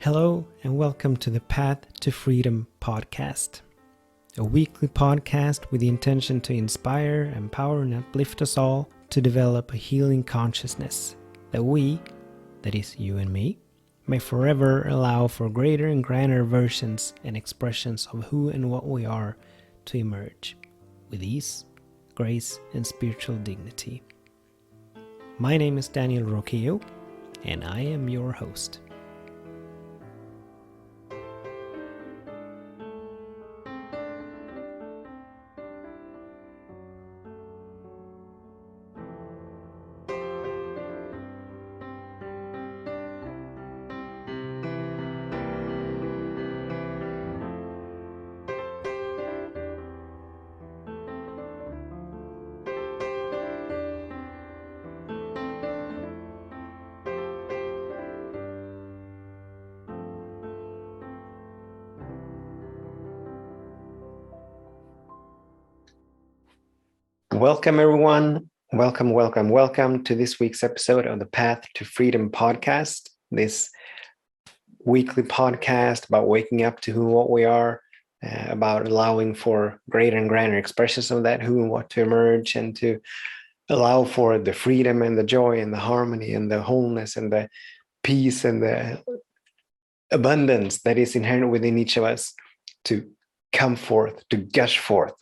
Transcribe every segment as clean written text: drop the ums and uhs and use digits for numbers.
Hello and welcome to the Path to Freedom podcast, a weekly podcast with the intention to inspire, empower, and uplift us all to develop a healing consciousness that we, that is you and me, may forever allow for greater and grander versions and expressions of who and what we are to emerge with ease, grace, and spiritual dignity. My name is Daniel Roquillo, and I am your host. Welcome, everyone. Welcome to this week's episode of the Path to Freedom podcast. This weekly podcast about waking up to who and what we are, about allowing for greater and grander expressions of that who and what to emerge, and to allow for the freedom and the joy and the harmony and the wholeness and the peace and the abundance that is inherent within each of us to come forth, to gush forth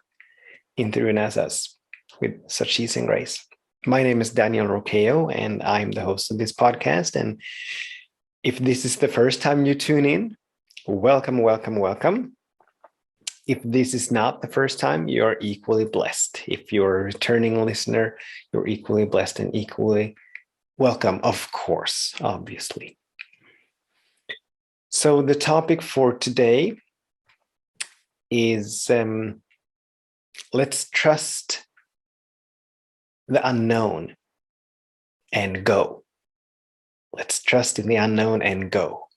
in through and as us with such ease and grace. My name is Daniel Roquillo, and I'm the host of this podcast. And if this is the first time you tune in, welcome. If this is not the first time, you're equally blessed. If you're a returning listener, you're equally blessed and equally welcome, of course, obviously. So the topic for today is let's trust the unknown and go. Let's trust in the unknown and go.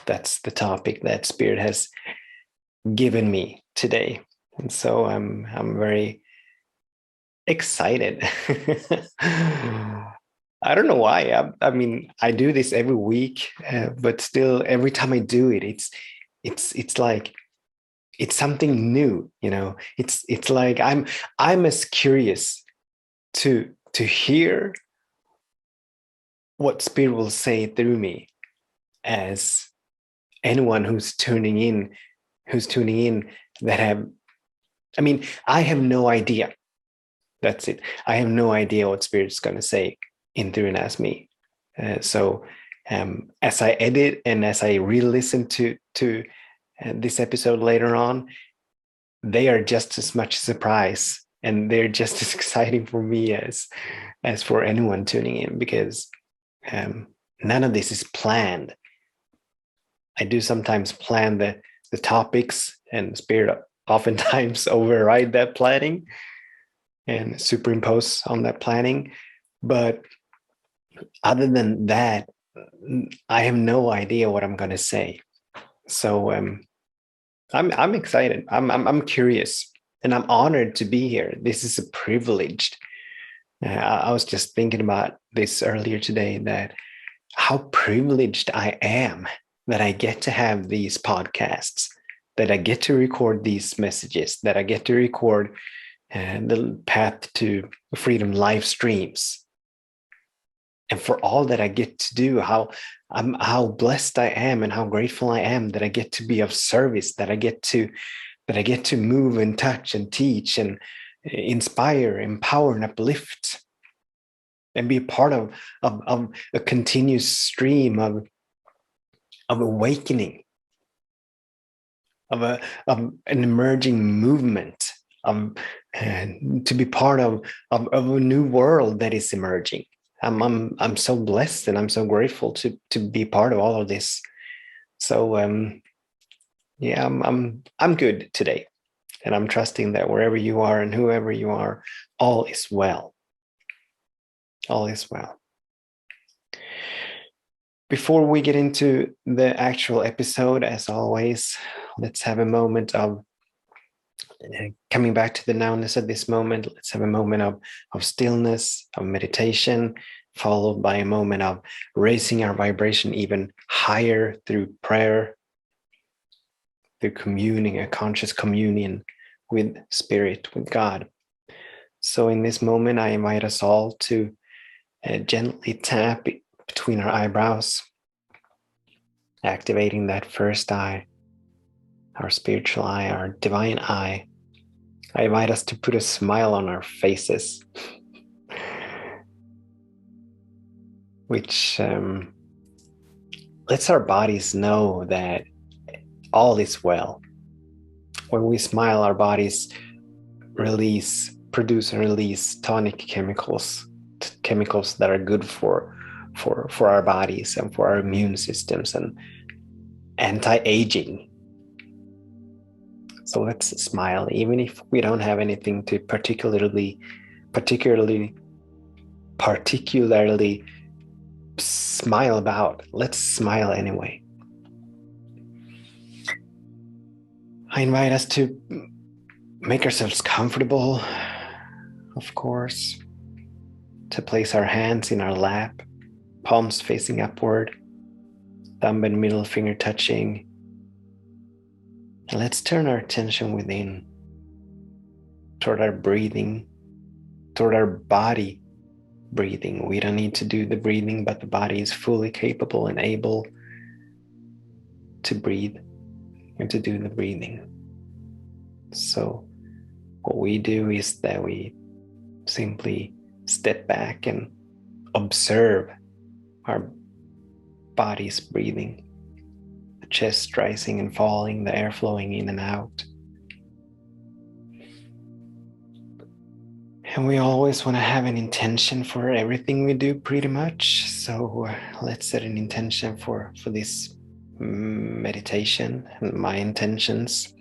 That's the topic that Spirit has given me today. And so I'm very excited. I don't know why. I mean, I do this every week, but still, every time I do it, it's like it's something new. You know, it's like I'm as curious to hear what Spirit will say through me as anyone who's tuning in that I have no idea. That's it. I have no idea what Spirit's going to say in through and as me. So as I edit and as I re-listen to this episode later on, they are just as much a surprise, and they're just as exciting for me as for anyone tuning in, because none of this is planned. I do sometimes plan the topics, and Spirit oftentimes override that planning and superimpose on that planning. But other than that, I have no idea what I'm going to say. So I'm excited. I'm curious. And I'm honored to be here. This is a privilege. I was just thinking about this earlier today, that how privileged I am that I get to have these podcasts, that I get to record these messages, that I get to record the Path to Freedom live streams. And for all that I get to do, how blessed I am and how grateful I am that I get to be of service, that I get to move and touch and teach and inspire, empower, and uplift, and be a part of a continuous stream of awakening, of an emerging movement, to be part of a new world that is emerging. I'm so blessed, and I'm so grateful to be part of all of this. So yeah, I'm good today, and I'm trusting that wherever you are and whoever you are, all is well. All is well. Before we get into the actual episode, as always, let's have a moment of Coming back to the nowness of this moment, let's have a moment of stillness, of meditation, followed by a moment of raising our vibration even higher through prayer, through communing, a conscious communion with Spirit, with God. So in this moment, I invite us all to gently tap between our eyebrows, activating that first eye, our spiritual eye, our divine eye. I invite us to put a smile on our faces, which lets our bodies know that all is well. When we smile, our bodies produce and release tonic chemicals that are good for our bodies and for our immune systems and anti-aging. So let's smile, even if we don't have anything to particularly smile about. Let's smile anyway. I invite us to make ourselves comfortable, of course, to place our hands in our lap, palms facing upward, thumb and middle finger touching. And let's turn our attention within, toward our breathing, toward our body breathing. We don't need to do the breathing, but the body is fully capable and able to breathe and to do the breathing. So what we do is that we simply step back and observe our body's breathing, the chest rising and falling, the air flowing in and out. And we always want to have an intention for everything we do, pretty much. So let's set an intention for this meditation. And my intentions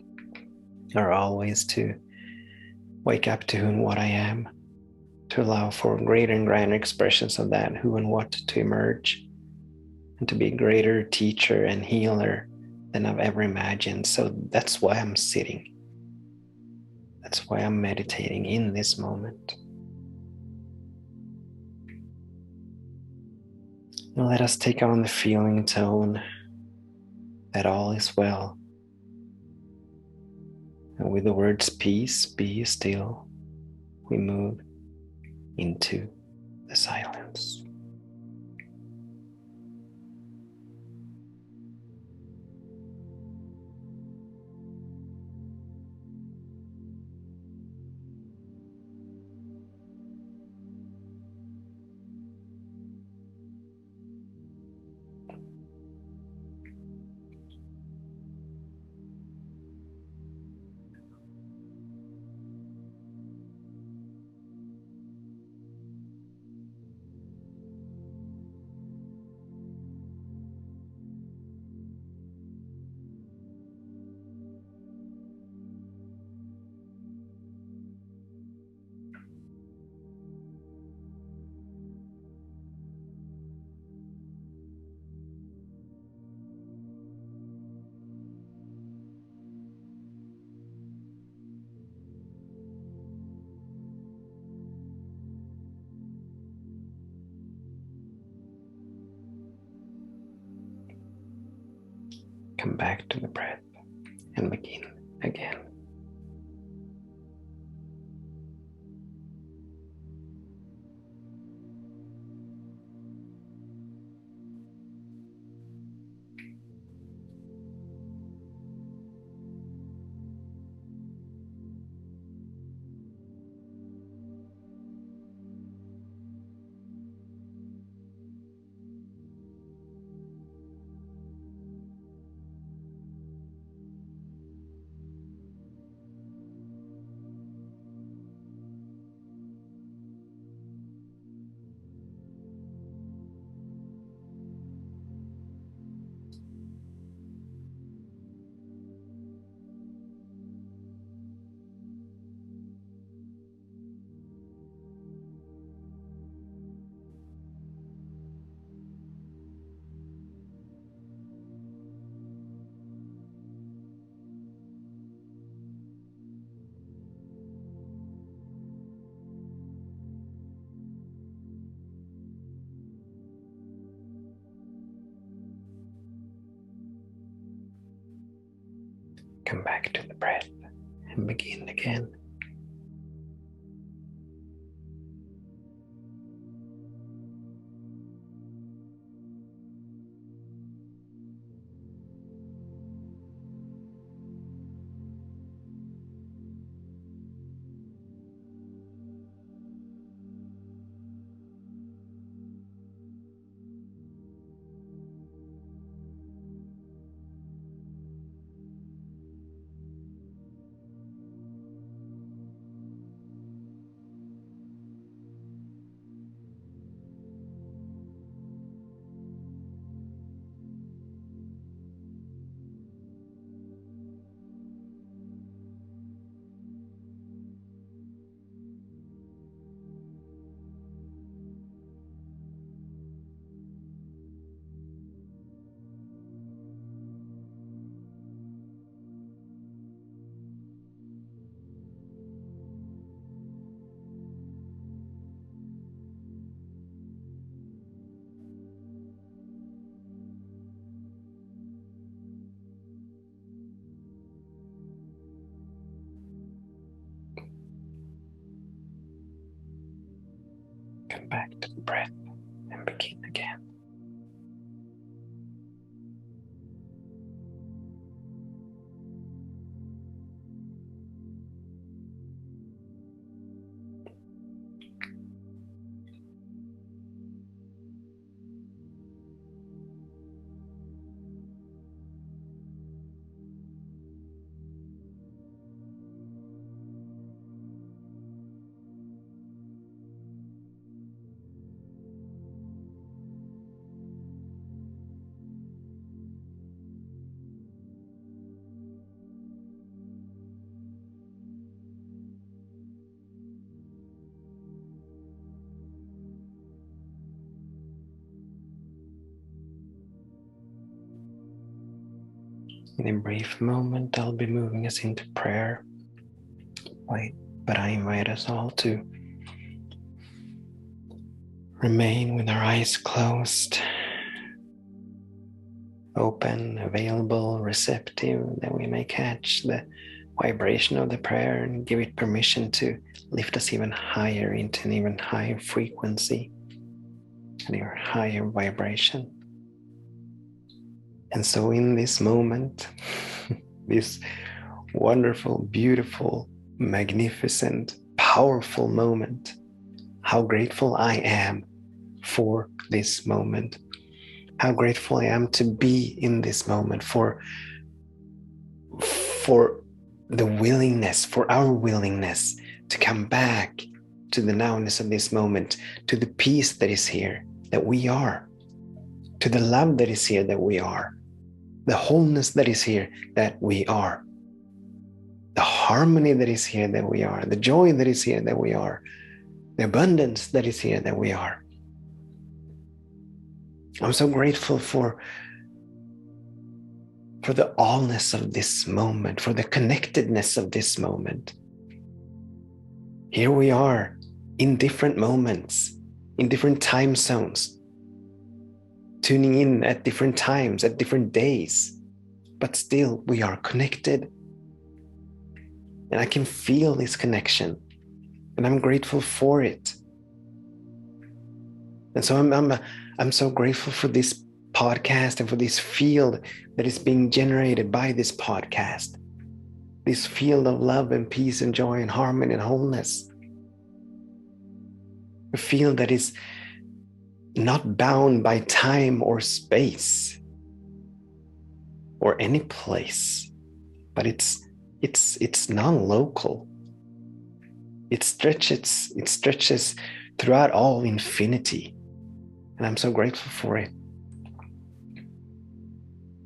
are always to wake up to who and what I am, to allow for greater and grander expressions of that who and what to emerge, and to be a greater teacher and healer than I've ever imagined. So that's why I'm sitting. That's why I'm meditating in this moment. And let us take on the feeling tone that all is well. And with the words peace, be still, we move into the silence. Come back to the breath and begin again. Come back to the breath and begin again. Come back to the breath and begin again. In a brief moment, I'll be moving us into prayer. But I invite us all to remain with our eyes closed, open, available, receptive, that we may catch the vibration of the prayer and give it permission to lift us even higher into an even higher frequency, an even higher vibration. And so in this moment, this wonderful, beautiful, magnificent, powerful moment, how grateful I am for this moment. How grateful I am to be in this moment, for the willingness, for our willingness to come back to the nowness of this moment, to the peace that is here, that we are, to the love that is here, that we are, the wholeness that is here, that we are, the harmony that is here, that we are, the joy that is here, that we are, the abundance that is here, that we are. I'm so grateful for the allness of this moment, for the connectedness of this moment. Here we are in different moments, in different time zones, tuning in at different times, at different days, but still we are connected. And I can feel this connection, and I'm grateful for it. And so I'm so grateful for this podcast and for this field that is being generated by this podcast. This field of love and peace and joy and harmony and wholeness. A field that is not bound by time or space or any place, but it's non-local. It stretches throughout all infinity. And I'm so grateful for it.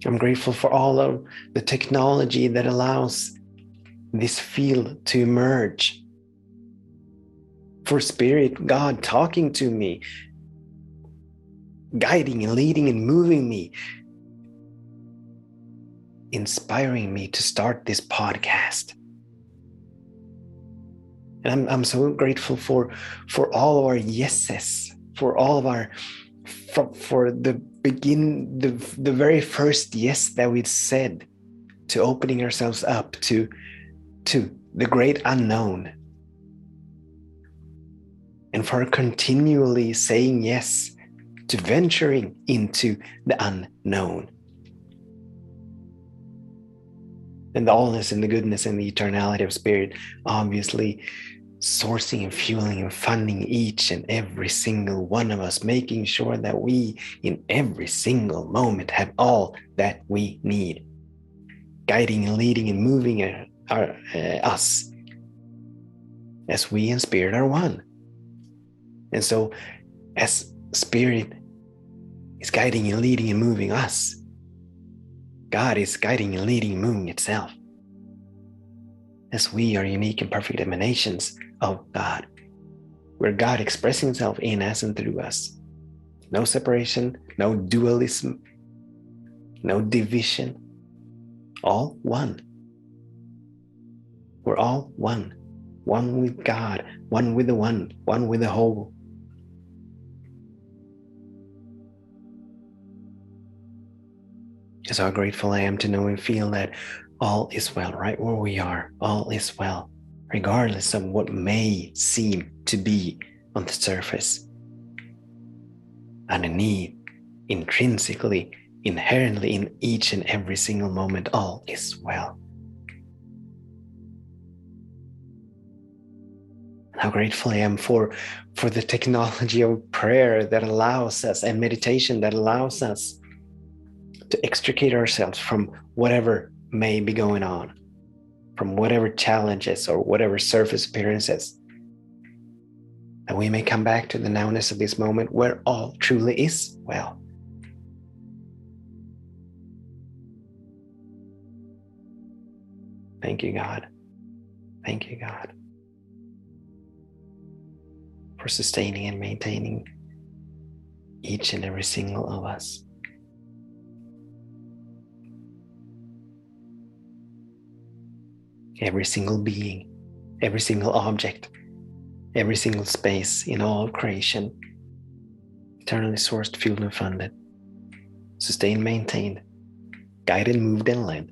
I'm grateful for all of the technology that allows this field to emerge. For Spirit, God talking to me, guiding and leading and moving me, inspiring me to start this podcast. And I'm so grateful for all of our yeses, for all of our, for the very first yes that we said to opening ourselves up to the great unknown, and for continually saying yes to venturing into the unknown. And the allness and the goodness and the eternality of spirit, obviously sourcing and fueling and funding each and every single one of us, making sure that we in every single moment have all that we need, guiding and leading and moving us as we in spirit are one. And so as spirit is guiding and leading and moving us, God is guiding and leading and moving itself, as we are unique and perfect emanations of God, where God expressing himself in us and through us. No separation, no dualism, no division, all one. We're all one, one with God, one with the one with the whole. So how grateful I am to know and feel that all is well right where we are. All is well, regardless of what may seem to be on the surface. Underneath, intrinsically, inherently in each and every single moment, all is well. How grateful I am for the technology of prayer that allows us, and meditation that allows us to extricate ourselves from whatever may be going on, from whatever challenges or whatever surface appearances, that we may come back to the nowness of this moment where all truly is well. Thank you, God. Thank you, God, for sustaining and maintaining each and every single of us. Every single being, every single object, every single space in all of creation, eternally sourced, fueled, and funded, sustained, maintained, guided, moved, and led.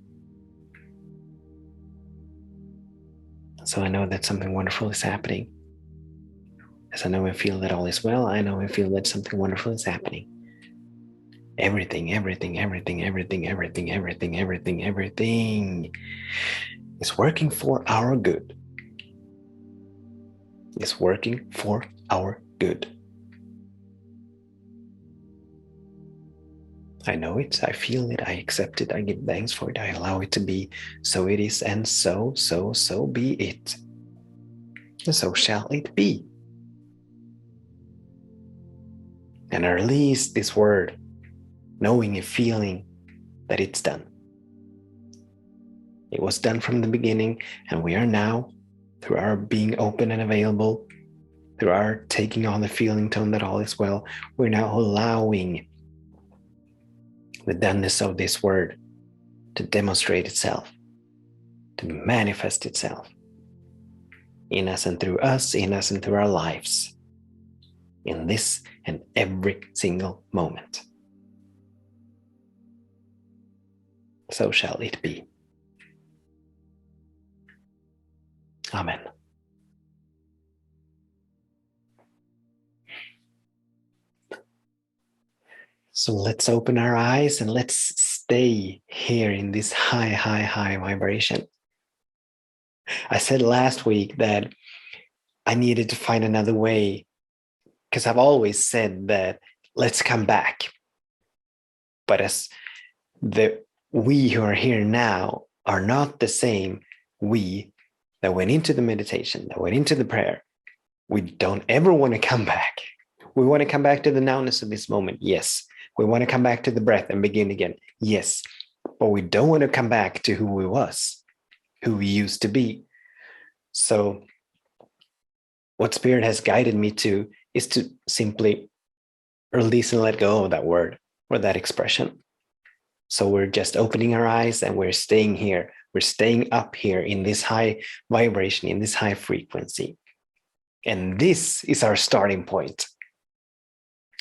So I know that something wonderful is happening. As I know and feel that all is well, I know and feel that something wonderful is happening. Everything is working for our good. It's working for our good. I know it, I feel it, I accept it, I give thanks for it, I allow it to be. So it is, and so be it. And so shall it be. And I release this word, knowing and feeling that it's done. It was done from the beginning, and we are now, through our being open and available, through our taking on the feeling tone that all is well, we're now allowing the doneness of this word to demonstrate itself, to manifest itself in us and through us, in us and through our lives, in this and every single moment. So shall it be. Amen. So let's open our eyes and let's stay here in this high vibration. I said last week that I needed to find another way, because I've always said that let's come back. But as we who are here now are not the same we that went into the meditation, that went into the prayer. We don't ever want to come back. We want to come back to the nowness of this moment. Yes. We want to come back to the breath and begin again. Yes. But we don't want to come back to who we was, who we used to be. So what Spirit has guided me to is to simply release and let go of that word or that expression. So we're just opening our eyes and we're staying here. We're staying up here in this high vibration, in this high frequency. And this is our starting point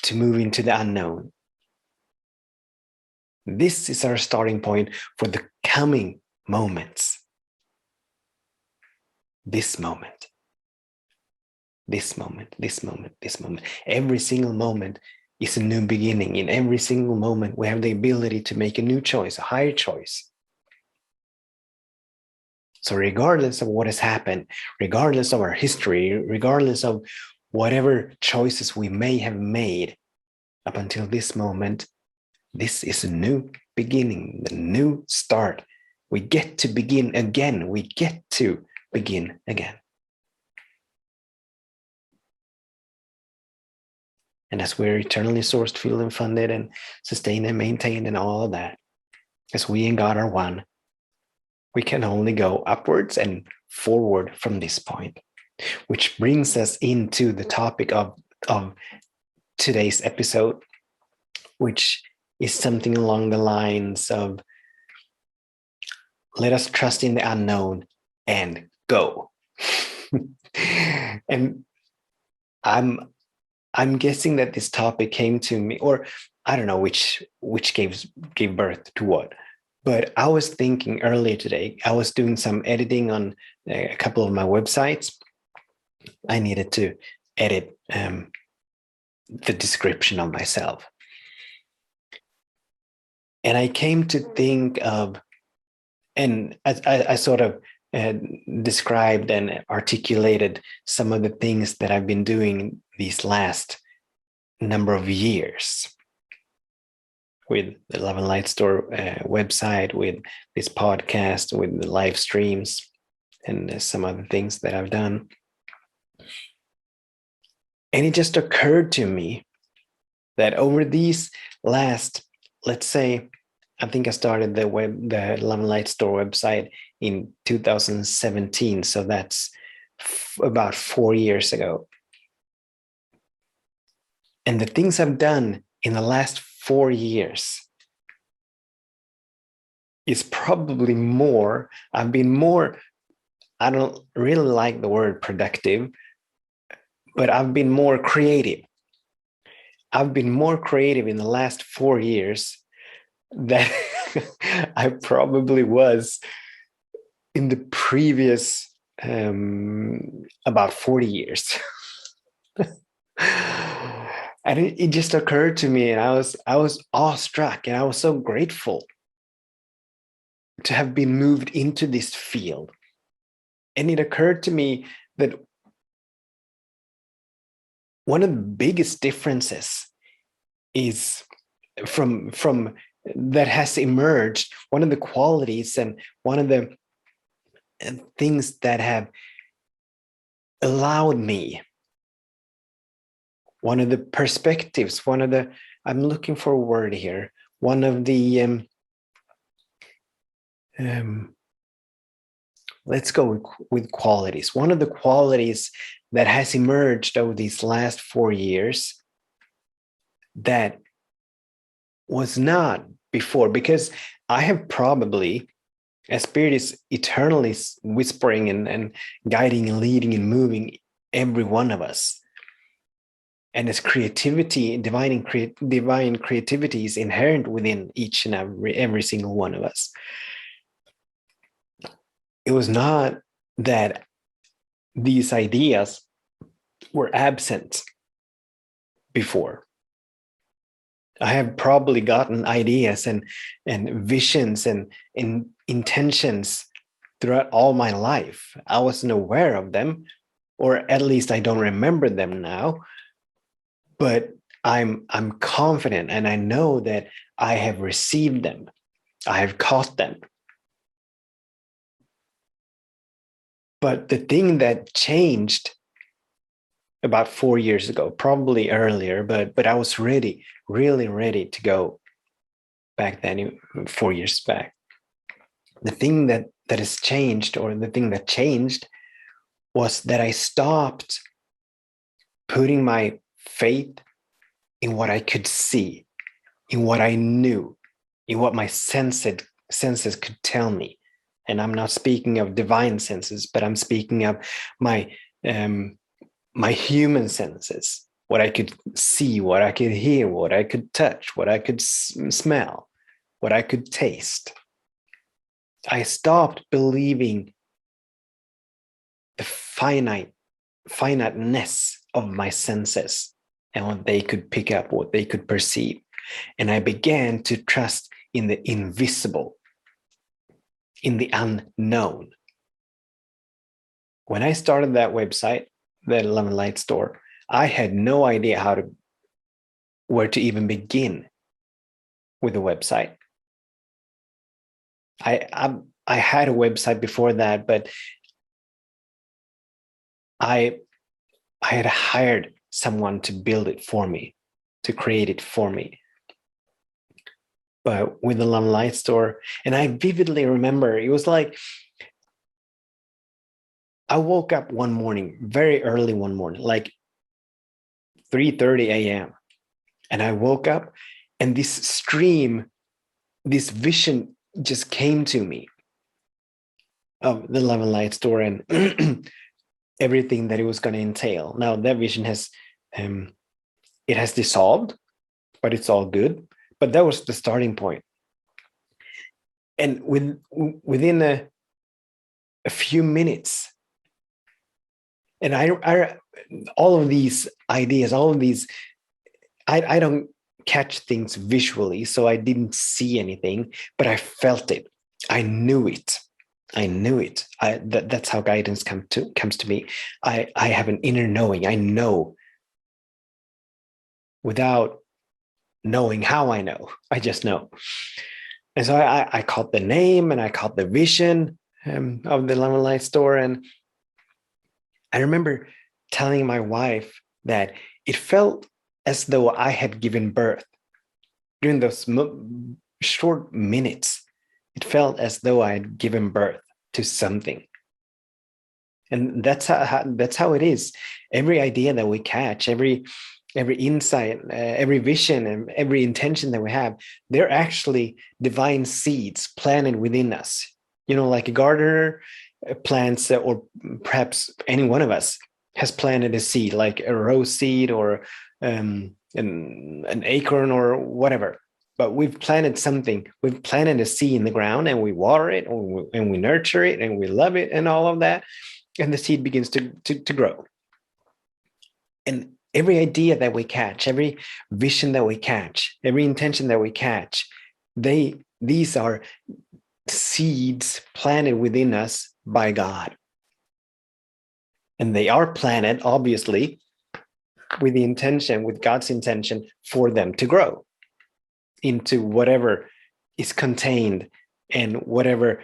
to move into the unknown. This is our starting point for the coming moments. This moment, this moment, this moment, this moment. Every single moment is a new beginning. In every single moment, we have the ability to make a new choice, a higher choice. So regardless of what has happened, regardless of our history, regardless of whatever choices we may have made up until this moment, this is a new beginning, a new start. We get to begin again. We get to begin again. And as we're eternally sourced, fueled, and funded, and sustained and maintained, and all of that, as we and God are one, we can only go upwards and forward from this point, which brings us into the topic of today's episode, which is something along the lines of, let us trust in the unknown and go. And I'm guessing that this topic came to me, or I don't know which gave birth to what. But I was thinking earlier today, I was doing some editing on a couple of my websites. I needed to edit the description of myself. And I came to think of, and I sort of described and articulated some of the things that I've been doing these last number of years with the Love and Light Store website, with this podcast, with the live streams, and some other things that I've done. And it just occurred to me that over these last, let's say, I think I started the Love and Light Store website in 2017. So that's about 4 years ago. And the things I've done in the last 4 years is probably more. I've been more, I don't really like the word productive, but I've been more creative. I've been more creative in the last 4 years than I probably was in the previous about 40 years. And it just occurred to me, and I was awestruck, and I was so grateful to have been moved into this field. And it occurred to me that one of the biggest differences is from that has emerged, one of the qualities and one of the things that have allowed me, one of the perspectives, one of the, I'm looking for a word here, one of the let's go with qualities. One of the qualities that has emerged over these last 4 years that was not before, because I have probably, as Spirit is eternally whispering and guiding and leading and moving every one of us. And as creativity, divine creativity is inherent within each and every single one of us. It was not that these ideas were absent before. I have probably gotten ideas and visions and intentions throughout all my life. I wasn't aware of them, or at least I don't remember them now. But I'm confident, and I know that I have received them. I have caught them. But the thing that changed about 4 years ago, probably earlier, but I was ready, really ready to go back then, 4 years back. The thing that has changed, or the thing that changed, was that I stopped putting my faith in what I could see, in what I knew, in what my senses could tell me. And I'm not speaking of divine senses, but I'm speaking of my human senses, what I could see, what I could hear, what I could touch, what I could smell, what I could taste. I stopped believing the finiteness of my senses and what they could pick up, what they could perceive. And I began to trust in the invisible, in the unknown. When I started that website, that Love and Light store, I had no idea where to even begin with a website. I had a website before that, but I had hired someone to build it for me, to create it for me. But with the Love and Light store, and I vividly remember, it was like I woke up one morning, very early one morning, like 3:30 a.m. And I woke up and this stream, this vision just came to me of the Love and Light store and everything that it was going to entail. Now that vision has it has dissolved, but it's all good. But that was the starting point. And within a few minutes, and I all of these ideas, all of these, I don't catch things visually, so I didn't see anything, but I felt it. I knew it. I knew it. That's how guidance comes to me. I have an inner knowing. I know without knowing how I know. I just know. And so I caught the name and I caught the vision of the Love and Light store. And I remember telling my wife that it felt as though I had given birth. During those short minutes, it felt as though I had given birth to something. And that's how it is. Every idea that we catch, every insight, every vision, and every intention that we have, they're actually divine seeds planted within us. You know, like a gardener plants, or perhaps any one of us has planted a seed, like a rose seed or an acorn or whatever. But we've planted something. We've planted a seed in the ground, and we water it, and we nurture it, and we love it, and all of that. And the seed begins to grow. And every idea that we catch, every vision that we catch, every intention that we catch, these are seeds planted within us by God. And they are planted, obviously, with the intention, with God's intention for them to grow into whatever is contained and whatever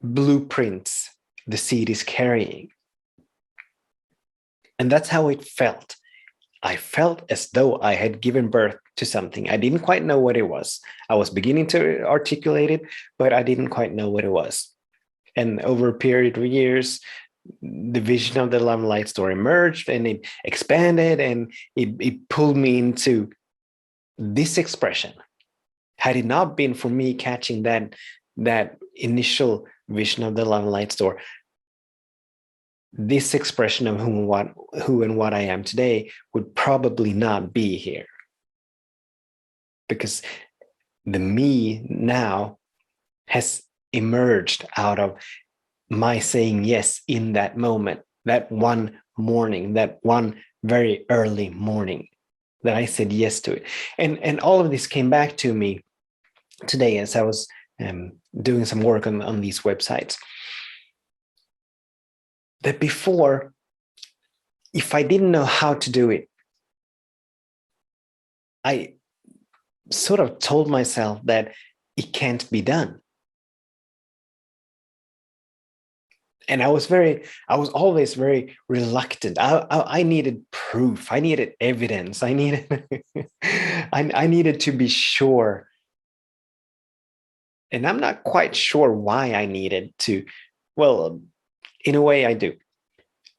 blueprints the seed is carrying. And that's how it felt. I felt as though I had given birth to something. I didn't quite know what it was. I was beginning to articulate it, but I didn't quite know what it was. And over a period of years, the vision of the Love and Light store emerged, and it expanded, and it pulled me into this expression. Had it not been for me catching that initial vision of the Love and Light store, this expression of who and what I am today would probably not be here. Because the me now has emerged out of my saying yes in that moment, that one morning, that one very early morning that I said yes to it. And all of this came back to me today as I was doing some work on these websites. That before, if I didn't know how to do it, I sort of told myself that it can't be done. And I was always very reluctant. I needed proof. I needed evidence. I needed, I needed to be sure. And I'm not quite sure why I needed to. Well, in a way, I do.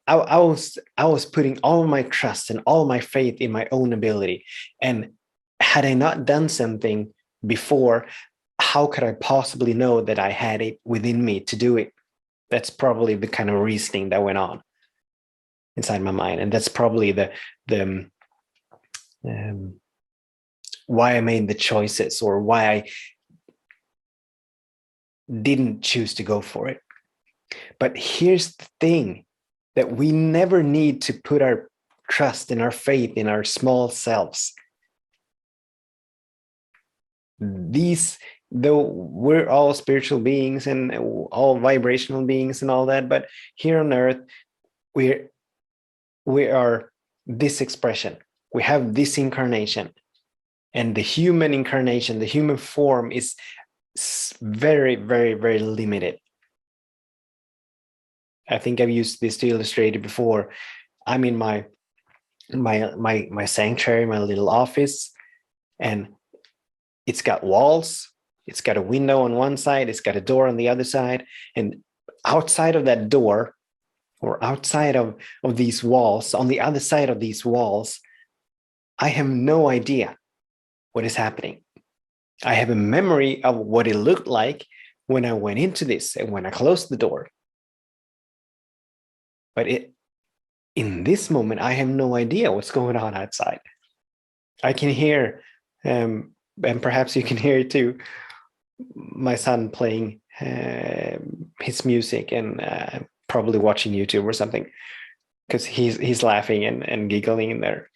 I was putting all of my trust and all my faith in my own ability. And had I not done something before, how could I possibly know that I had it within me to do it? That's probably the kind of reasoning that went on inside my mind. And that's probably the why I made the choices, or why didn't choose to go for it. But here's the thing, that we never need to put our trust and our faith in our small selves. Though we're all spiritual beings and all vibrational beings and all that, but here on earth, we are this expression. We have this incarnation, and the human incarnation, the human form, is very, very, very limited. I think I've used this to illustrate it before. I'm in my sanctuary, my little office, and it's got walls. It's got a window on one side. It's got a door on the other side. And outside of that door, or outside of these walls, on the other side of these walls, I have no idea what is happening. I have a memory of what it looked like when I went into this and when I closed the door. But in this moment, I have no idea what's going on outside. I can hear, and perhaps you can hear it too, my son playing his music and probably watching YouTube or something, because he's laughing and giggling in there.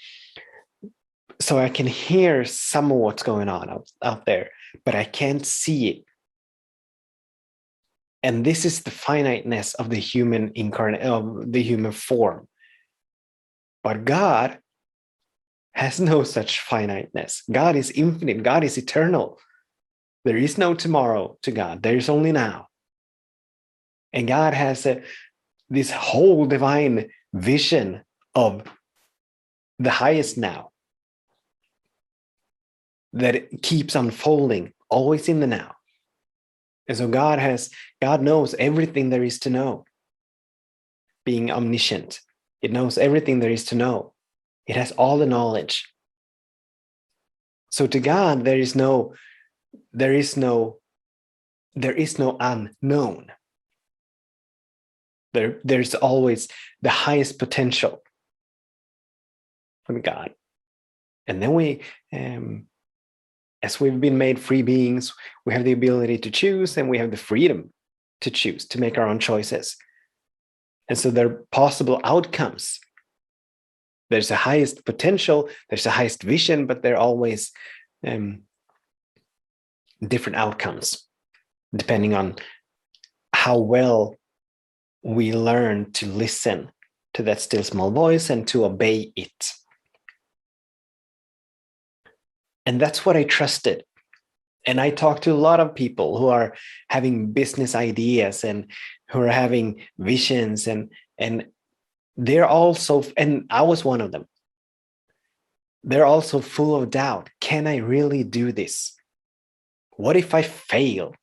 So I can hear some of what's going on out there, but I can't see it. And this is the finiteness of the human of the human form. But God has no such finiteness. God is infinite. God is eternal. There is no tomorrow to God. There is only now. And God has this whole divine vision of the highest now that it keeps unfolding, always in the now. And so God knows everything there is to know. Being omniscient, it knows everything there is to know. It has all the knowledge. So to God, there is no unknown. There's always the highest potential from God. And then we, as we've been made free beings, we have the ability to choose, and we have the freedom to choose, to make our own choices. And so there are possible outcomes. There's the highest potential, there's the highest vision, but there are always different outcomes, depending on how well we learn to listen to that still small voice and to obey it. And that's what I trusted. And I talked to a lot of people who are having business ideas and who are having visions, and they're also, and I was one of them, they're also full of doubt. Can I really do this? What if I fail?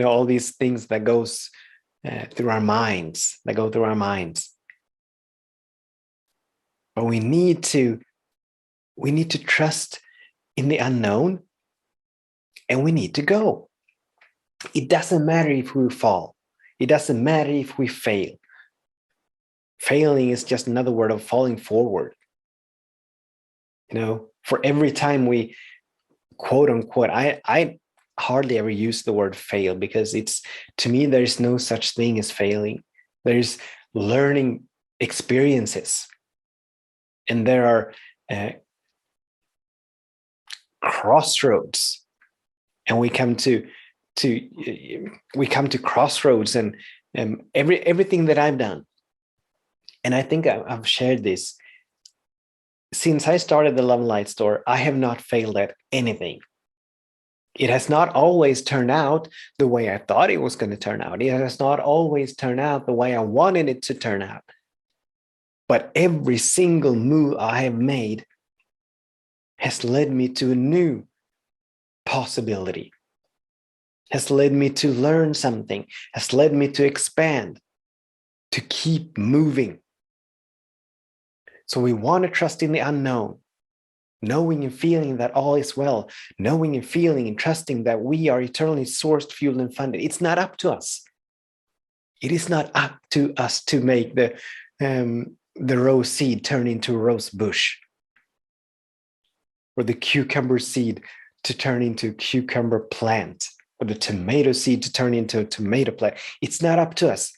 All these things that goes through our minds, that go through our minds. But we need to trust in the unknown, and we need to go. It doesn't matter if we fall. It doesn't matter if we fail. Failing is just another word of falling forward. For every time we, quote unquote, I hardly ever use the word fail, because to me, there's no such thing as failing. There's learning experiences, and there are crossroads, and we come to crossroads, and everything that I've done, and I think I've shared this, since I started the Love and Light store, I have not failed at anything. It has not always turned out the way I thought it was going to turn out. It has not always turned out the way I wanted it to turn out. But every single move I have made has led me to a new possibility, has led me to learn something, has led me to expand, to keep moving. So we want to trust in the unknown, knowing and feeling that all is well, knowing and feeling and trusting that we are eternally sourced, fueled, and funded. It's not up to us. It is not up to us to make the rose seed turn into a rose bush, or the cucumber seed to turn into a cucumber plant, or the tomato seed to turn into a tomato plant. It's not up to us.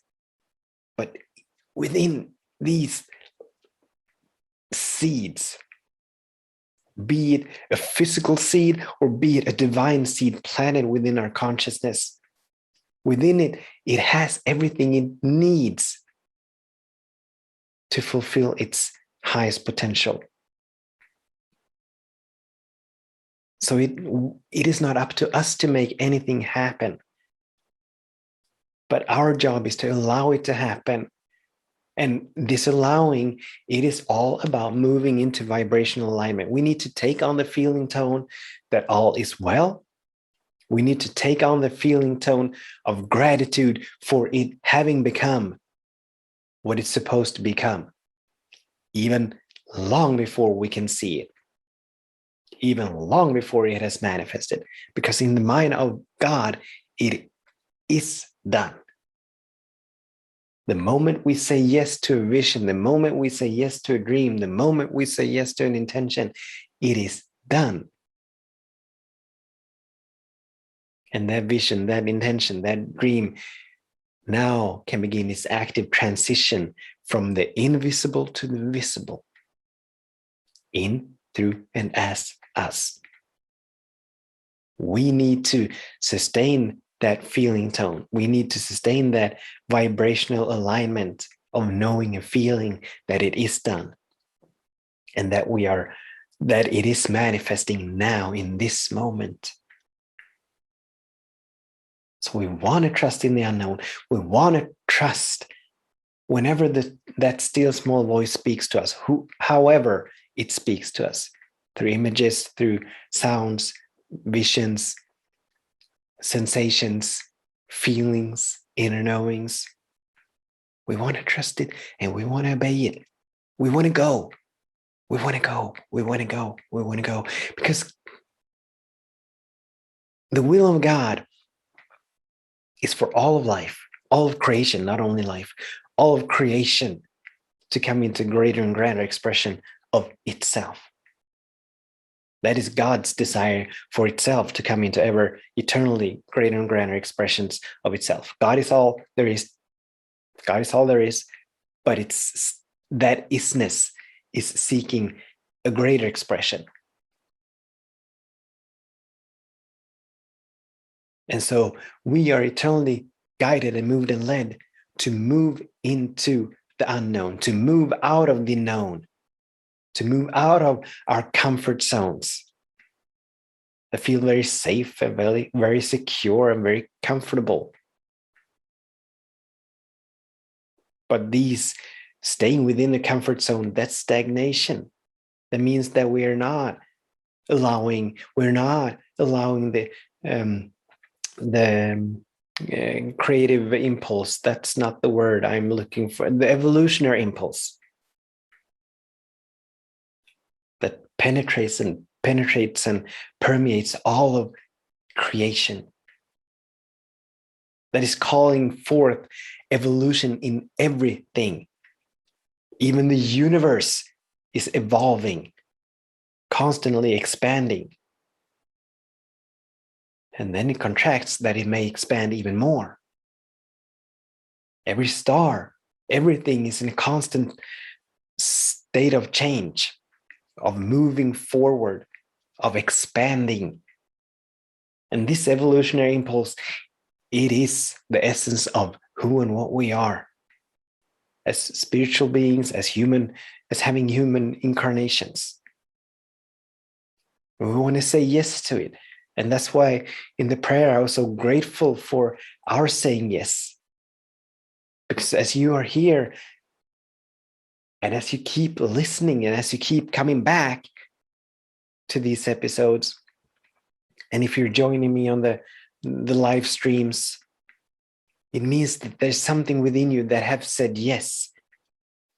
But within these seeds, be it a physical seed or be it a divine seed planted within our consciousness, within it, it has everything it needs to fulfill its highest potential. So it is not up to us to make anything happen, but our job is to allow it to happen. And this allowing, it is all about moving into vibrational alignment. We need to take on the feeling tone that all is well. We need to take on the feeling tone of gratitude for it having become what it's supposed to become, even long before we can see it, even long before it has manifested. Because in the mind of God, it is done. The moment we say yes to a vision, the moment we say yes to a dream, the moment we say yes to an intention, it is done. And that vision, that intention, that dream now can begin its active transition from the invisible to the visible, in, through, and as us. We need to sustain that feeling tone. We need to sustain that vibrational alignment of knowing and feeling that it is done, and that it is manifesting now in this moment. So we want to trust in the unknown. We want to trust whenever that still small voice speaks to us, however it speaks to us, through images, through sounds, visions, sensations, feelings, inner knowings. We want to trust it and we want to obey it. We want to go. We want to go. We want to go. We want to go. Because the will of God is for all of life, all of creation, not only life, all of creation to come into greater and greater expression of itself. That is God's desire for itself to come into ever eternally greater and greater expressions of itself. God is all there is. God is all there is, but it's that isness is seeking a greater expression. And so we are eternally guided and moved and led to move into the unknown, to move out of the known, to move out of our comfort zones that feel very safe and very, very secure and very comfortable. But these staying within the comfort zone, that's stagnation. That means that we're not allowing the creative impulse. That's not the word I'm looking for. The evolutionary impulse that penetrates and permeates all of creation, that is calling forth evolution in everything. Even the universe is evolving, constantly expanding. And then it contracts that it may expand even more. Every star, everything is in a constant state of change, of moving forward, of expanding. And this evolutionary impulse, it is the essence of who and what we are as spiritual beings, as having human incarnations. We want to say yes to it. And that's why in the prayer, I was so grateful for our saying yes. Because as you are here, and as you keep listening, and as you keep coming back to these episodes, and if you're joining me on the live streams, it means that there's something within you that have said yes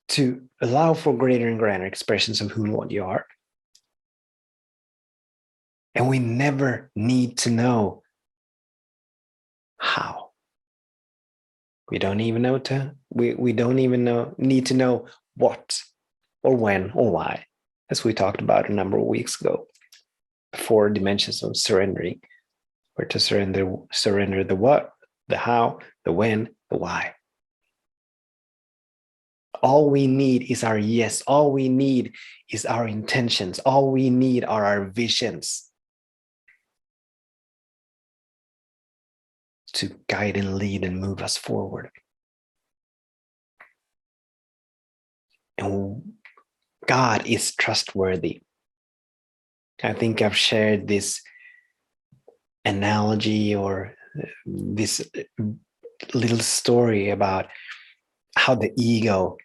to allow for greater and greater expressions of who and what you are. And we never need to know how. We don't even know we don't even need to know what or when or why, as we talked about a number of weeks ago. 4 dimensions of surrendering, where to surrender the what, the how, the when, the why. All we need is our yes. All we need is our intentions. All we need are our visions to guide and lead and move us forward. And God is trustworthy. I think I've shared this analogy or this little story about how the ego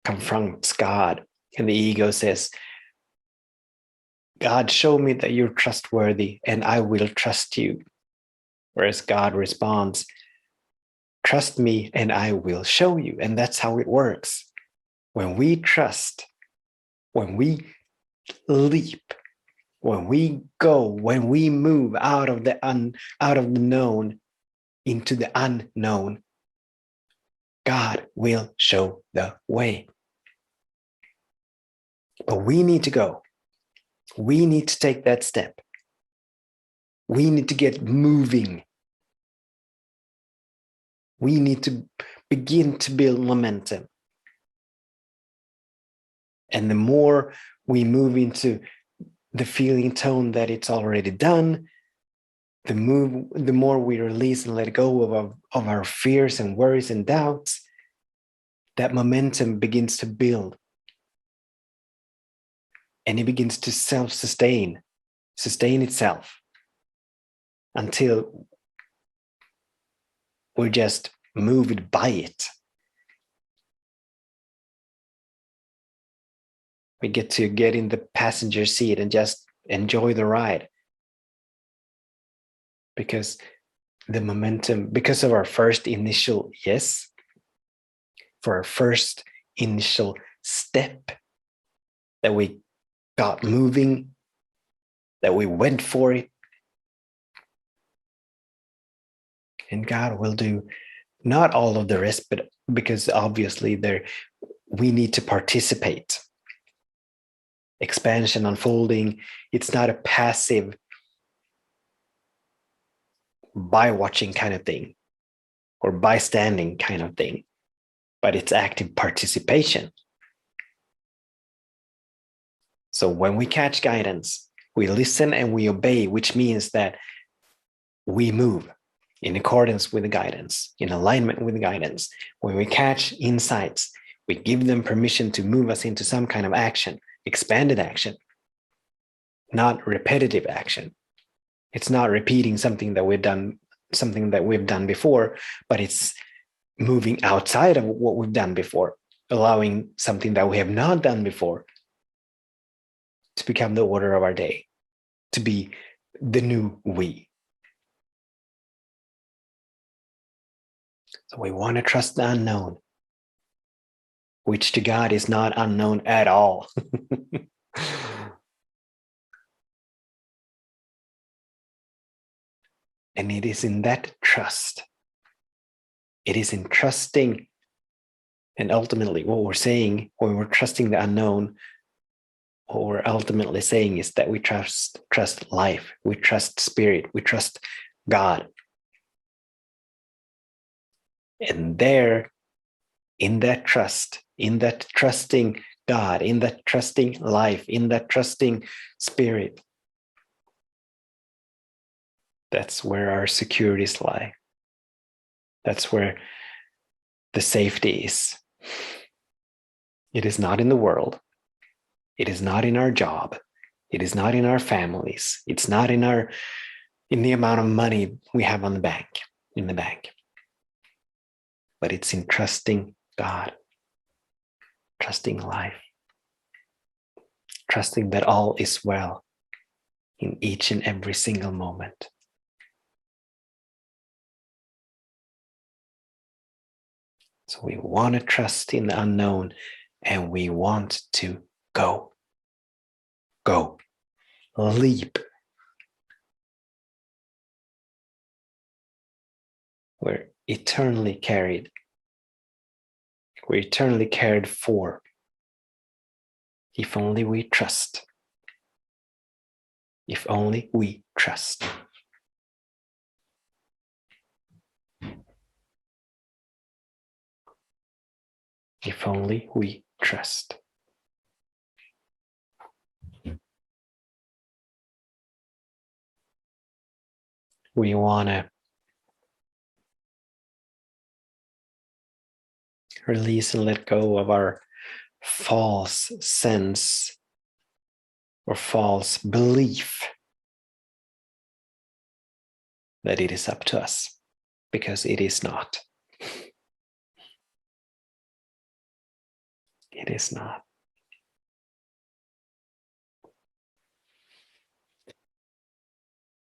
confronts God. And the ego says, God, show me that you're trustworthy and I will trust you. Whereas God responds, trust me and I will show you. And that's how it works. When we trust, when we leap, when we go, when we move out of the known into the unknown, God will show the way. But we need to go. We need to take that step. We need to get moving. We need to begin to build momentum. And the more we move into the feeling tone that it's already done, the more we release and let go of our fears and worries and doubts, that momentum begins to build. And it begins to sustain itself until we're just moved by it. We get to get in the passenger seat and just enjoy the ride. Because the momentum, because of our first initial yes, for our first initial step that we got moving, that we went for it. And God will do not all of the rest, but because obviously we need to participate. Expansion, unfolding, it's not a passive by watching kind of thing or bystanding kind of thing, but it's active participation. So when we catch guidance, we listen and we obey, which means that we move in accordance with the guidance, in alignment with the guidance. When we catch insights, we give them permission to move us into some kind of action, expanded action, not repetitive action. It's not repeating something that we've done before, but it's moving outside of what we've done before, allowing something that we have not done before to become the order of our day, to be the new we. So we want to trust the unknown, which to God is not unknown at all. And it is in that trust, it is in trusting, and ultimately what we're saying when we're trusting the unknown, what we're ultimately saying is that we trust life, we trust spirit, we trust God. And there, in that trust, in that trusting God, in that trusting life, in that trusting spirit, that's where our securities lie. That's where the safety is. It is not in the world. It is not in our job. It is not in our families. It's not in the amount of money we have in the bank. But it's in trusting God, trusting life, trusting that all is well in each and every single moment. So we want to trust in the unknown, and we want to go, leap. We're eternally carried. We're eternally cared for if only we trust. If only we trust. If only we trust. We want to release and let go of our false sense or false belief that it is up to us, because it is not. It is not.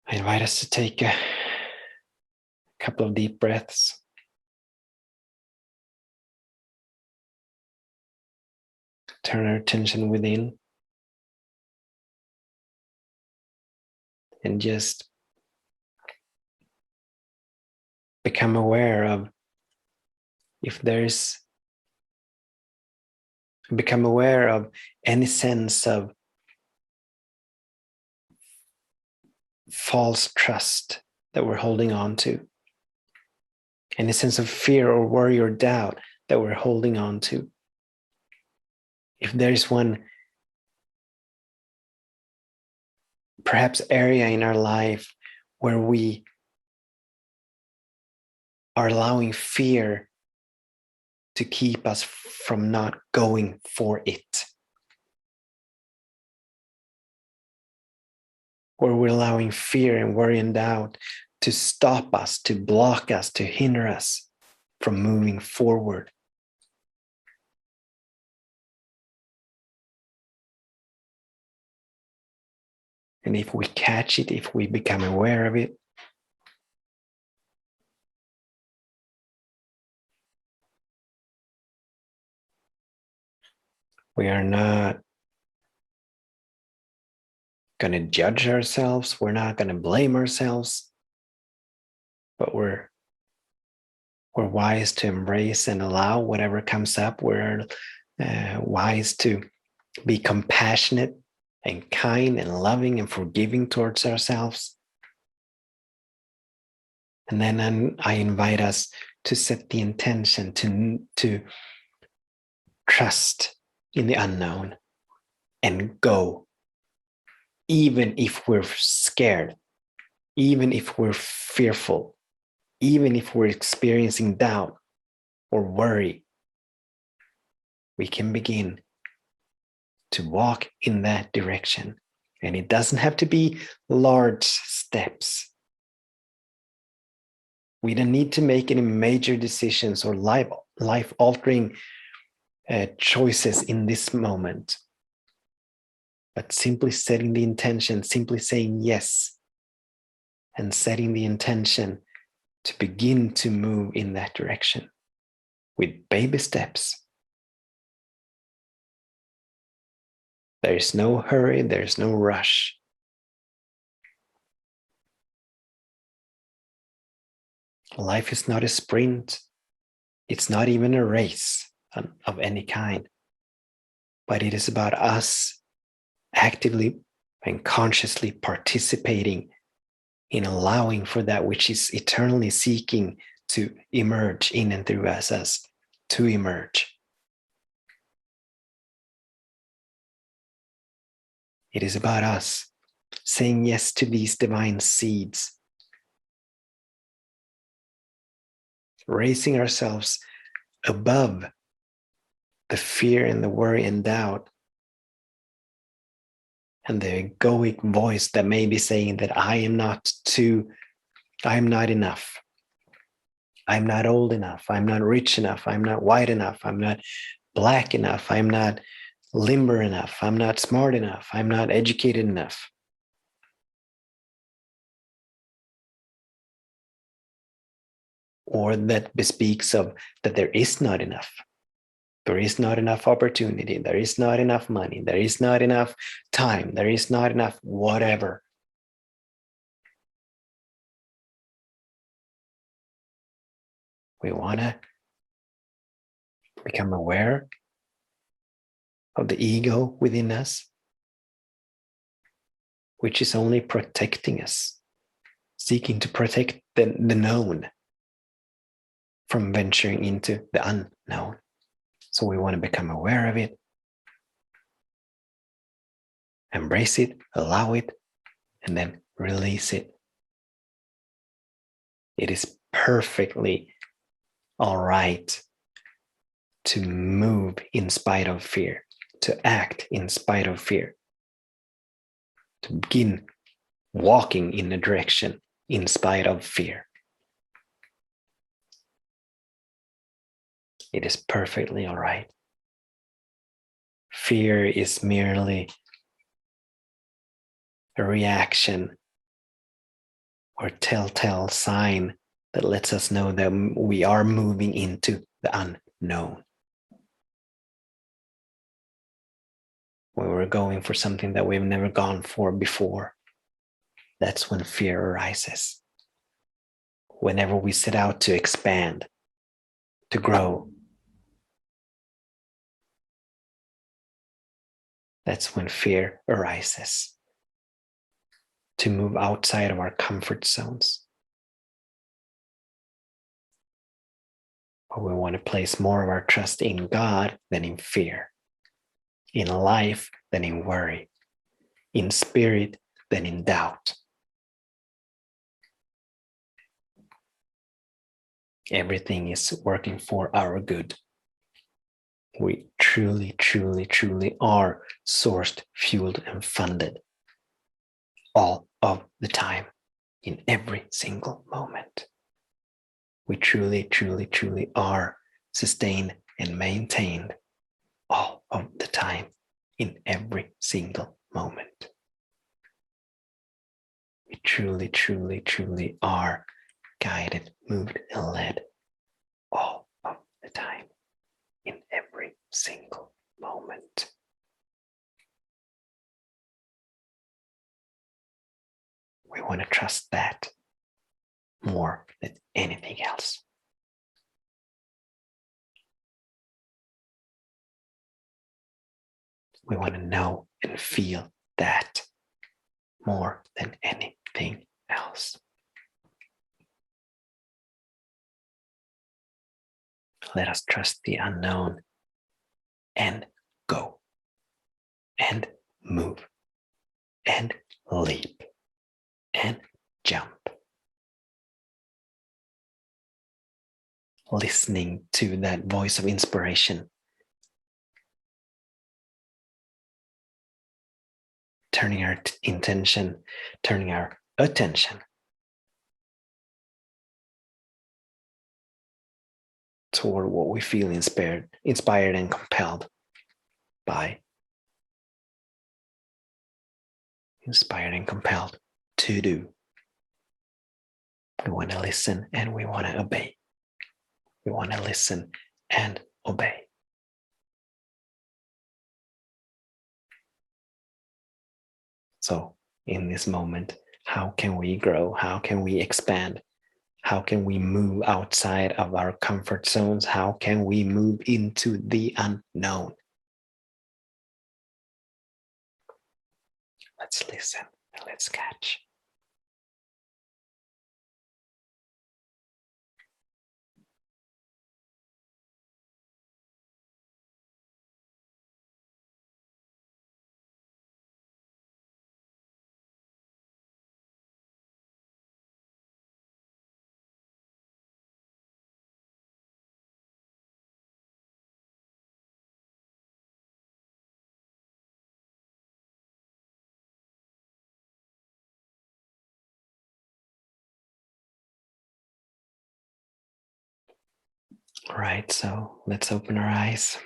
I invite us to take a couple of deep breaths. Turn our attention within and just become aware of become aware of any sense of false trust that we're holding on to, any sense of fear or worry or doubt that we're holding on to. If there's one perhaps area in our life where we are allowing fear to keep us from not going for it, where we're allowing fear and worry and doubt to stop us, to block us, to hinder us from moving forward. And if we catch it, if we become aware of it, we are not going to judge ourselves. We're not going to blame ourselves, but we're wise to embrace and allow whatever comes up. We're wise to be compassionate and kind and loving and forgiving towards ourselves. And then I invite us to set the intention to trust in the unknown and go, even if we're scared, even if we're fearful, even if we're experiencing doubt or worry. We can begin to walk in that direction. And it doesn't have to be large steps. We don't need to make any major decisions or life-altering choices in this moment. But simply setting the intention, simply saying yes, and setting the intention to begin to move in that direction with baby steps. There is no hurry, there's no rush. Life is not a sprint. It's not even a race of any kind. But it is about us actively and consciously participating in allowing for that which is eternally seeking to emerge in and through us to emerge. It is about us saying yes to these divine seeds, raising ourselves above the fear and the worry and doubt and the egoic voice that may be saying that I am not enough. I'm not old enough. I'm not rich enough. I'm not white enough. I'm not black enough. I'm not limber enough. I'm not smart enough. I'm not educated enough. Or that bespeaks of that there is not enough. There is not enough opportunity. There is not enough money. There is not enough time. There is not enough whatever. We want to become aware of the ego within us which is only protecting us, seeking to protect the known from venturing into the unknown. So we want to become aware of it, embrace it, allow it, and then release it. It is perfectly all right to move in spite of fear, to act in spite of fear, to begin walking in a direction in spite of fear. It is perfectly all right. Fear is merely a reaction or telltale sign that lets us know that we are moving into the unknown. When we're going for something that we've never gone for before, that's when fear arises. Whenever we set out to expand, to grow, that's when fear arises. To move outside of our comfort zones. But we want to place more of our trust in God than in fear, in life than in worry, in spirit than in doubt. Everything is working for our good. We truly, truly, truly are sourced, fueled, and funded all of the time, in every single moment. We truly, truly, truly are sustained and maintained all of the time, in every single moment. We truly, truly, truly are guided, moved, and led all of the time, in every single moment. We want to trust that more than anything else. We want to know and feel that more than anything else. Let us trust the unknown and go and move and leap and jump. Listening to that voice of inspiration, turning our intention, turning our attention toward what we feel inspired and compelled by. Inspired and compelled to do. We want to listen and we want to obey. We want to listen and obey. So, in this moment, how can we grow? How can we expand? How can we move outside of our comfort zones? How can we move into the unknown? Let's listen and let's catch. All right, so let's open our eyes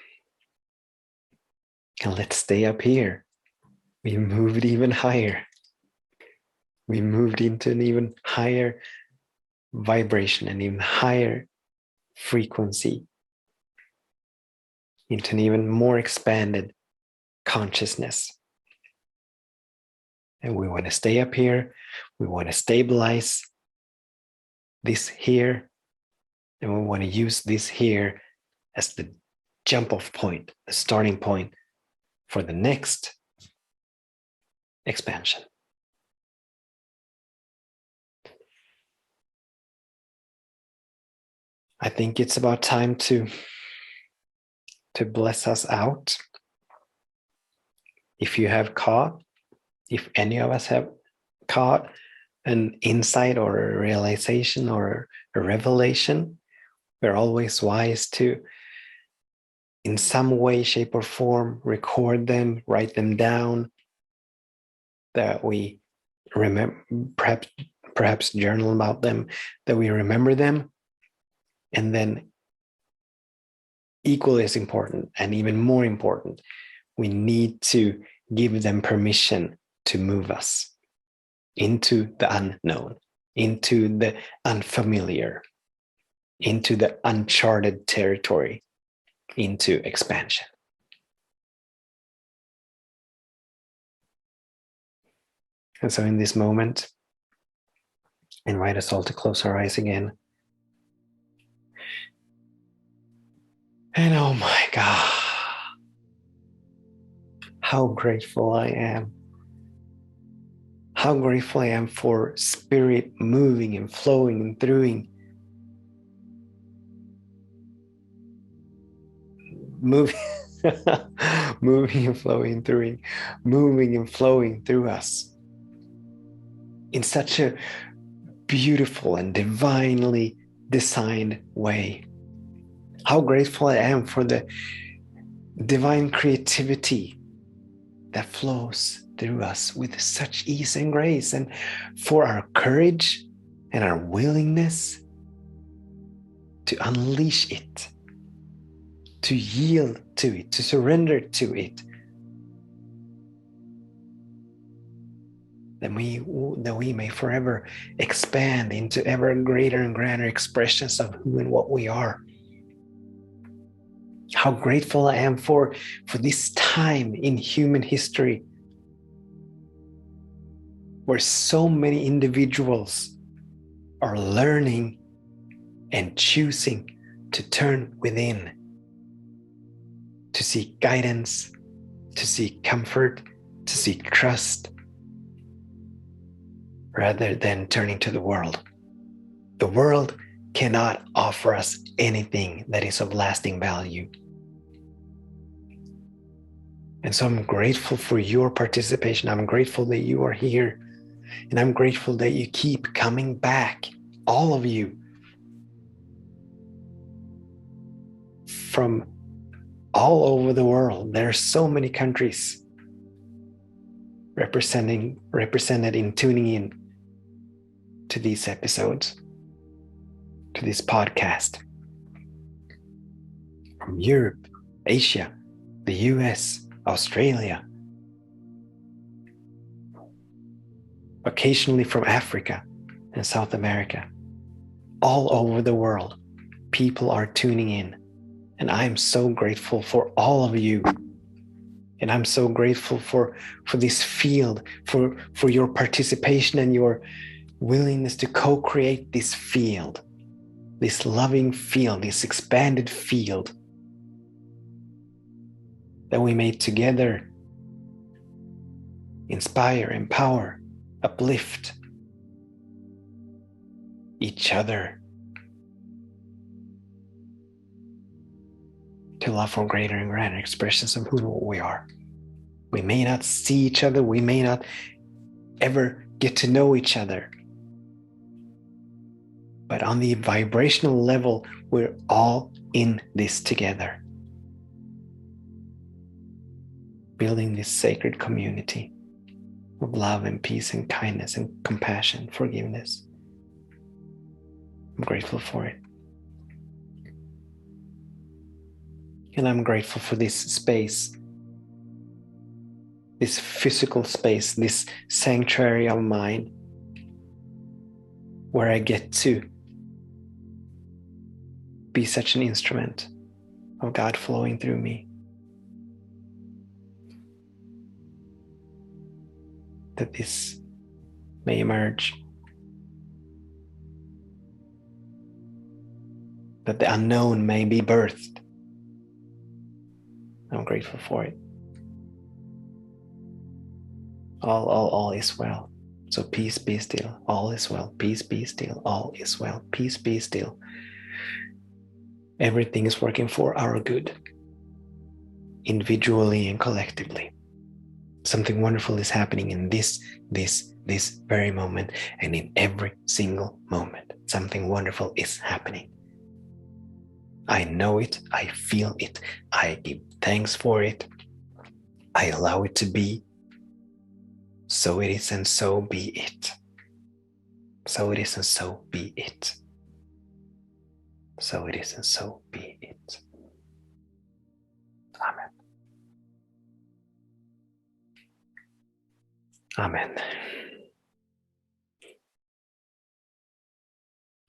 and let's stay up here. We moved even higher. We moved into an even higher vibration, an even higher frequency, into an even more expanded consciousness. And we want to stay up here. We want to stabilize this here. And we want to use this here as the jump off point, the starting point for the next expansion. I think it's about time to bless us out. If you have caught, if any of us have caught an insight or a realization or a revelation, we're always wise to, in some way, shape, or form, record them, write them down, that we remember, perhaps journal about them, that we remember them. And then, equally as important and even more important, we need to give them permission to move us into the unknown, into the unfamiliar, into the uncharted territory, into expansion. And so in this moment, invite us all to close our eyes again. And oh my God, how grateful I am. How grateful I am for spirit moving and flowing and throughing, moving, moving and flowing through, moving and flowing through us in such a beautiful and divinely designed way. How grateful I am for the divine creativity that flows through us with such ease and grace, and for our courage and our willingness to unleash it, to yield to it, to surrender to it, that we may forever expand into ever greater and grander expressions of who and what we are. How grateful I am for this time in human history where so many individuals are learning and choosing to turn within, to seek guidance, to seek comfort, to seek trust, rather than turning to the world. The world cannot offer us anything that is of lasting value. And so I'm grateful for your participation. I'm grateful that you are here. And I'm grateful that you keep coming back, all of you, from all over the world. There are so many countries represented in tuning in to these episodes, to this podcast. From Europe, Asia, the US, Australia, occasionally from Africa and South America. All over the world, people are tuning in. And I'm so grateful for all of you. And I'm so grateful for this field, for your participation and your willingness to co-create this field, this loving field, this expanded field that we may together inspire, empower, uplift each other to love for greater and grander expressions of who and what we are. We may not see each other, we may not ever get to know each other, but on the vibrational level, we're all in this together, building this sacred community of love and peace and kindness and compassion, forgiveness. I'm grateful for it. And I'm grateful for this space, this physical space, this sanctuary of mine, where I get to be such an instrument of God flowing through me. That this may emerge, that the unknown may be birthed. I'm grateful for it. All is well. So peace be still. All is well. Peace be still. All is well. Peace be still. Everything is working for our good, individually and collectively. Something wonderful is happening in this very moment, and in every single moment. Something wonderful is happening. I know it, I feel it, I give thanks for it, I allow it to be. So it is, and so be it. So it is, and so be it. So it is, and so be it. Amen. Amen.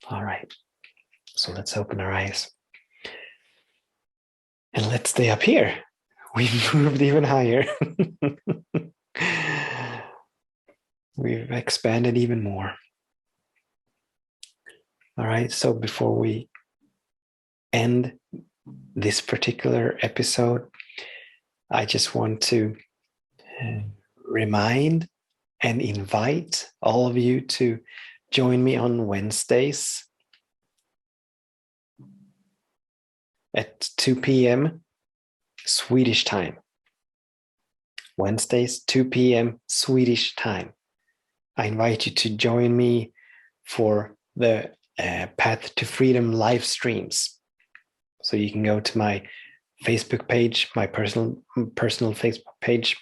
All right. So let's open our eyes. And let's stay up here. We've moved even higher. We've expanded even more. All right. So before we end this particular episode, I just want to remind and invite all of you to join me on Wednesdays at 2 p.m. Swedish time. Wednesdays, 2 p.m. Swedish time. I invite you to join me for the Path to Freedom live streams. So you can go to my Facebook page, my personal Facebook page.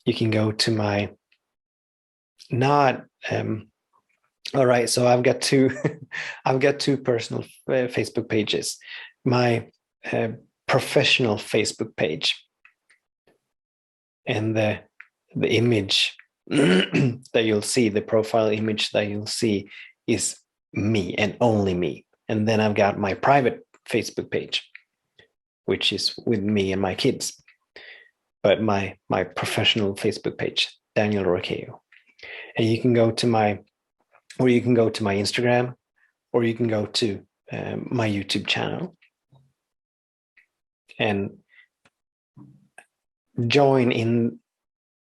You can go to my all right. So I've got two personal Facebook pages. My professional Facebook page, and the image that you'll see, the profile image that you'll see, is me and only me. And then I've got my private Facebook page, which is with me and my kids. But my professional Facebook page, Daniel Roqueo. And you can go to my Instagram, or you can go to my YouTube channel and join in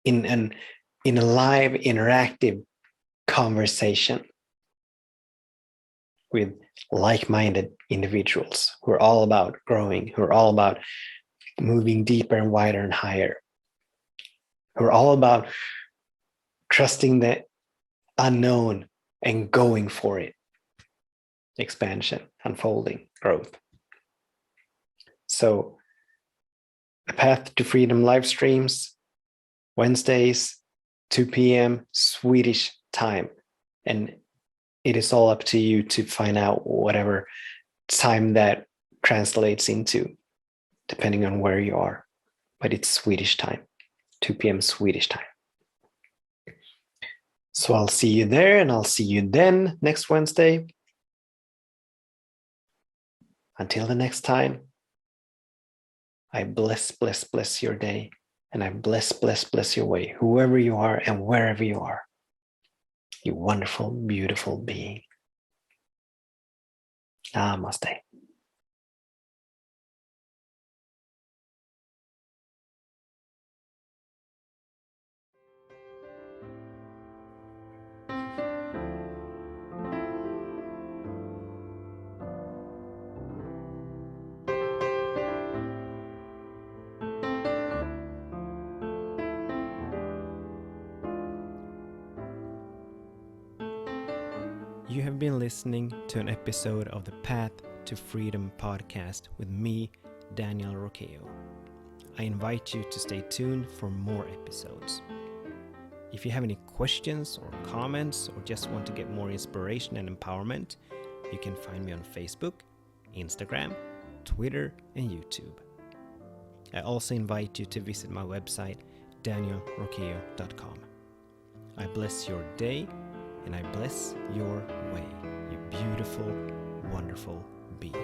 a live interactive conversation with like-minded individuals who are all about growing, who are all about moving deeper and wider and higher, who are all about trusting the unknown and going for it. Expansion, unfolding, growth. So the Path to Freedom live streams, Wednesdays, 2 p.m. Swedish time. And it is all up to you to find out whatever time that translates into, depending on where you are. But it's Swedish time, 2 p.m. Swedish time. So I'll see you there, and I'll see you then next Wednesday. Until the next time, I bless your day, and I bless your way, whoever you are and wherever you are. You wonderful, beautiful being. Namaste. You have been listening to an episode of the Path to Freedom podcast with me, Daniel Roqueo. I invite you to stay tuned for more episodes. If you have any questions or comments, or just want to get more inspiration and empowerment, you can find me on Facebook, Instagram, Twitter, and YouTube. I also invite you to visit my website, danielroqueo.com. I bless your day, and I bless your way, you beautiful, wonderful being.